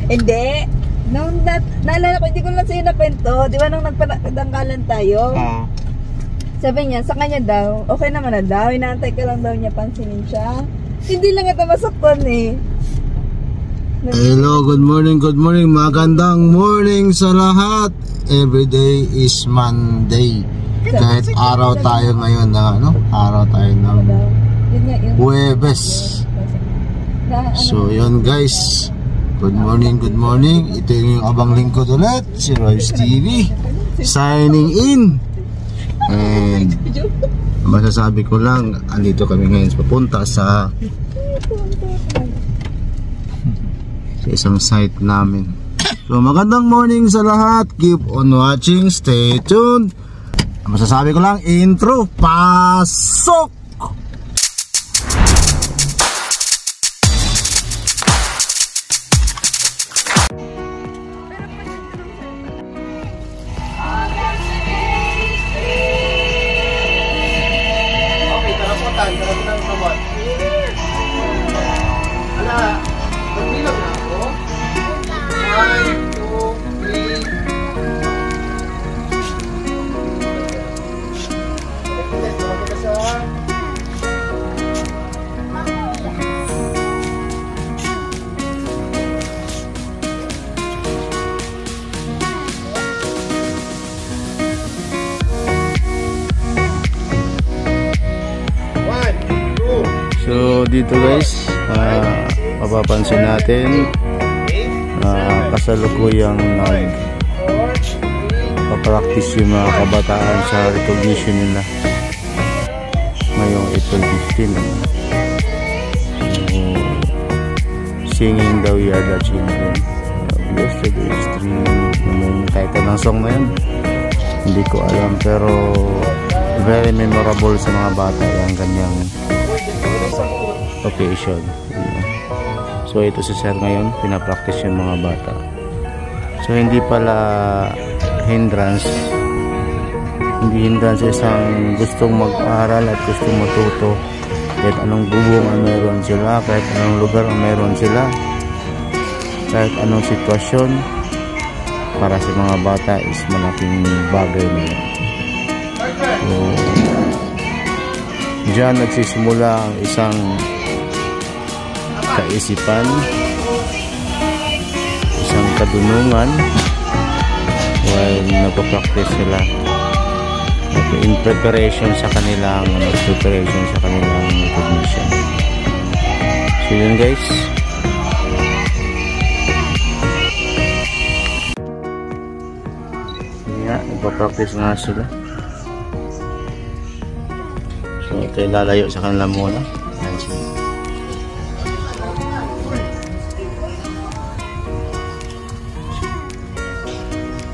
Hindi. Nung naalala ko, hindi ko lang sa'yo nakwento. Di ba nung nagpadangkalan tayo? Sabi niya, sa kanya daw, okay naman na daw. Inaantay ka lang daw niya, pansinin siya. Hindi lang ito masaktan eh. Hello, good morning, magandang morning sa lahat. Every day is Monday. Kahit araw tayo ngayon na araw tayo ng Huwebes. So yun guys, good morning. Ito yung abang lingkod ulit, si Royce TV, signing in. And masasabi ko lang, andito kami ngayon papunta sa isang site namin. So magandang morning sa lahat. Keep on watching, stay tuned. Masasabi ko lang, intro, pasok! So dito guys, mapapansin natin kasalukuyang papractice yung mga kabataan sa recognition nila ngayong April 15. So, singing daw yada children yesterday's dream, kahit anong song na yun hindi ko alam, pero very memorable sa mga bata yung ganyang occasion. So ito si sir ngayon, pinapractice yung mga bata. So hindi pala hindrance isang gustong mag-aral at gustong matuto. Kahit anong bubong ang meron sila, kahit anong lugar ang meron sila, kahit anong sitwasyon, para sa mga bata is malaking bagay na yun. So diyan nagsisimula ang isang kaisipan, isang kadunungan while nagpa-practice sila in preparation sa kanilang recognition. So yun guys, nagpa-practice nga sila. So ito lalayo sa kanila muna.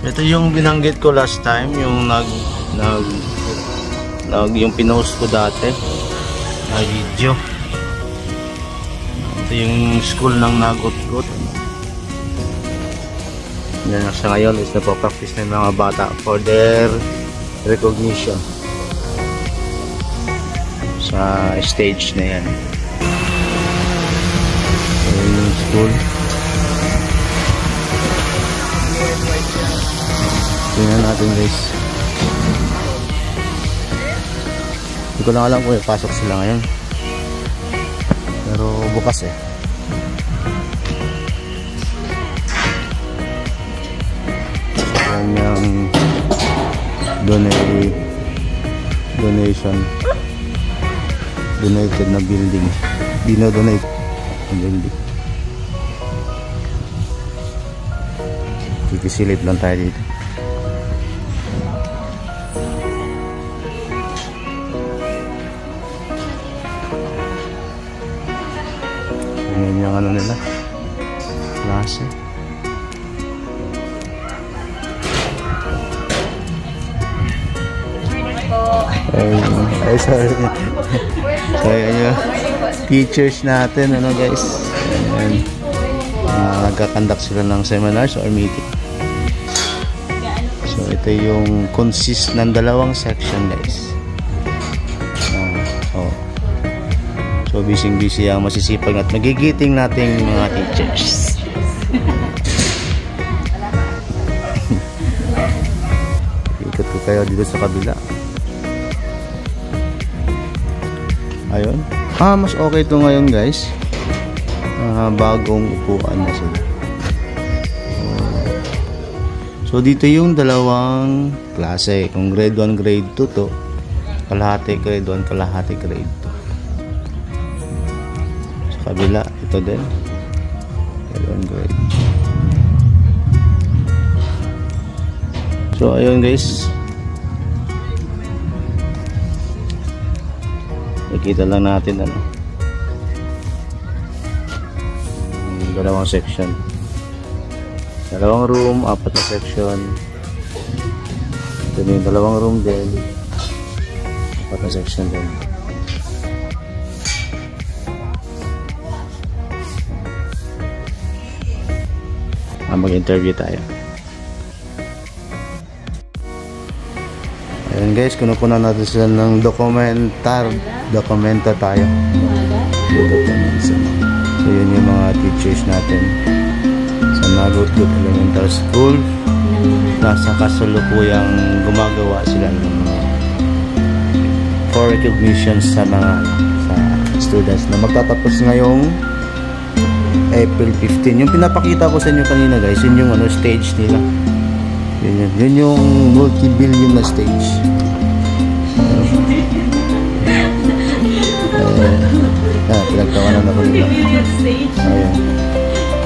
Ito yung binanggit ko last time, yung yung pinost ko dati na video. Ito yung school ng Nagot-got. Yan sa ngayon is napapractice na yung mga bata for their recognition sa stage na yan. Ito yung school. Tingnan natin guys. Hindi ko lang alam kung ipasok sila ngayon, pero bukas eh. Kanyang donated na building. Dinodonate na building. Kikisilip lang tayo dito. Tingnan yung ano nila, klase. Ay sorry. So yun yung teachers natin, ano guys. Ayan. Nagkakandak sila ng seminars or meeting. So ito yung consist ng dalawang section guys. So busy ang masisipag at magigiting nating mga teachers. kayo dito sa kabila. Ayun. Mas okay to ngayon guys. Bagong upuan na sila. So dito yung dalawang klase. Kung grade 1, grade 2 to, kalahati grade 1, kalahati grade 2. Sa kabila, ito din. Grade 1, grade 2. So ayun guys. Nakita lang natin ano. Dalawang section. Dalawang room, 4 na section. Ito yung dalawang room din. 4 na section din. Mag-interview tayo. Ayan guys, kunukunan natin sila ng dokumenta tayo. So yun yung mga teachers natin sa Magutgut Elementary School. Nasa kasalukuyang gumagawa sila ng for recognition sa mga sa students na magtatapos ngayong April 15. Yung pinapakita ko sa inyo kanina guys, yun yung stage nila. Yun yung multi-billion na stage. Pinagtawanan ako nila. Ayan.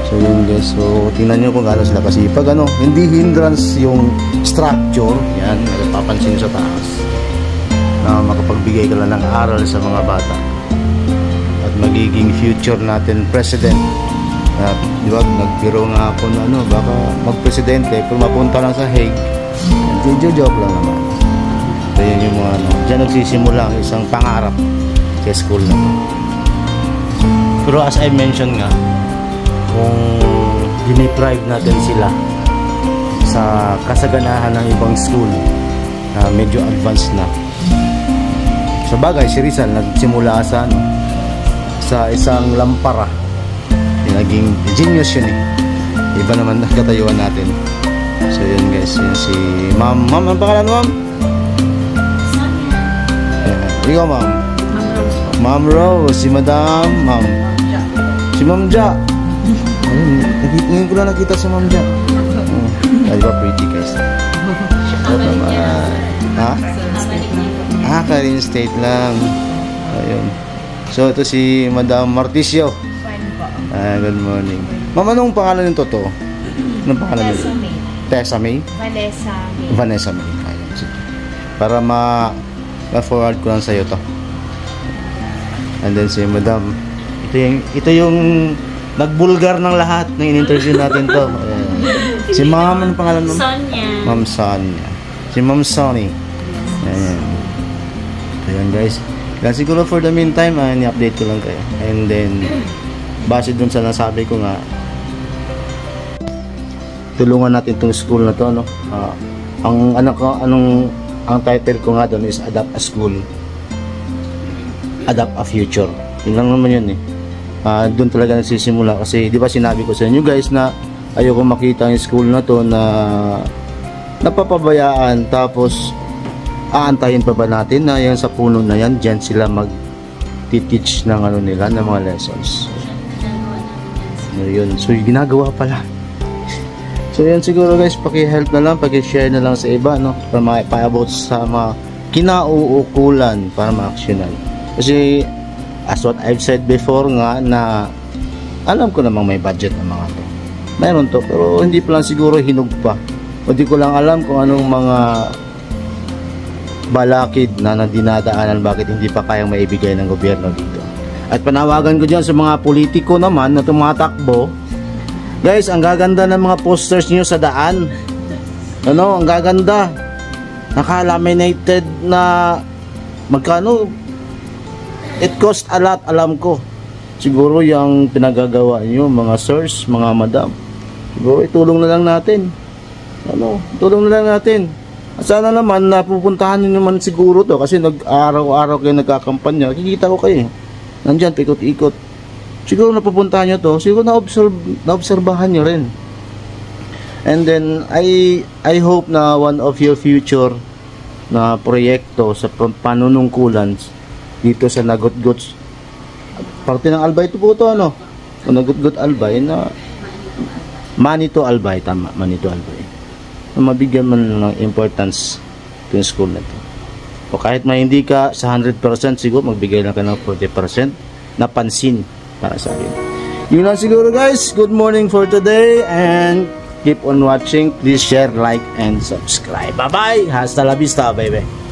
So yun guys, so tingnan nyo kung gaano sila kasipag. Hindi hindrance yung structure. Yan, napapansin sa taas na makapagbigay ka lang ng aral sa mga bata at magiging future natin president. Di ba, nagbiro nga ako na baka magpresidente kung mapunta lang sa Hague. Joke lang naman. So yun yung mga dyan nagsisimula ang isang pangarap sa school na to. Pero as I mentioned nga, kung diniprive natin sila sa kasaganahan ng ibang school na medyo advanced na. Sa bagay, si Rizal nagsimula sa isang lampara. Naging genius yun eh. Iba naman nakatayuan natin. So yun guys, yun si Ma'am. Ma'am, ang pangalan Ma'am? Ikaw Ma'am? Ma'am Rose, si Madam, Ma'am. Si Ma'am Ja. Ngayon ko lang nakita si Ma'am Ja. Ay ba pretty guys? Shout out naman. Karin State lang. Ayun. So ito si Madam Marticio. Good morning. Ma'am, anong pangalan nito to? Anong pangalan nito? Tessa May? Vanessa May. Ayun, sige. Para ma-forward ko lang sa'yo to. And then si Madam, ito yung nagbulgar ng lahat ng in-interview natin to. Si Ma'am, anong pangalan mo? Sonia. Ma'am Sonia. Si Ma'am Sonny. Ayan guys. Kaya siguro for the meantime, ni-update ko lang kayo. And then, base dun sa nasabi ko nga, tulungan natin itong school na to, ang title ko nga doon is Adapt a School, Adapt a Future. Yun lang naman yun eh. Doon talaga nagsisimula kasi di ba sinabi ko sa inyo guys na ayoko makita yung school na to na napapabayaan, tapos aantayin pa ba natin na yan sa puno na yan, dyan sila mag-teach ng nila, ng mga lessons. Yun. So ginagawa pala. So yan siguro guys, paki-help na lang, paki-share na lang sa iba para ma-about sa mga kinauukulan para ma-actionan. Kasi as what I've said before nga na alam ko namang may budget ng mga to. Mayroon to, pero hindi pa lang siguro hinug pa. O di ko lang alam kung anong mga balakid na dinadaanan bakit hindi pa kayang maibigay ng gobyerno dito. At panawagan ko dyan sa mga politiko naman na tumatakbo. Guys, ang gaganda ng mga posters niyo sa daan. Ang gaganda. Naka-laminated na magkano? It cost a lot, alam ko. Siguro yung pinagagawa niyo, mga sirs, mga madam. Siguro itulong na lang natin. Tulong na lang natin. At sana naman napupuntahan niyo naman siguro to kasi nag-araw-araw kayo nagkakampanya. Kikita ko kayo. Nandyan, pikot-ikot. Siguro napupuntahan nyo to. Siguro naobserbahan nyo rin. And then, I hope na one of your future na proyekto sa panunungkulan dito sa Nagutgut. Parte ng Albay ito po ito, ano? Nagutgut Albay na Manito Albay, tama, Manito Albay. Na mabigyan man ng importance yung school na ito. O kahit may hindi ka sa 100%, siguro magbigay lang ka ng 40% na pansin para sa akin. Yun lang siguro guys. Good morning for today and keep on watching. Please share, like, and subscribe. Bye-bye. Hasta la vista, baby.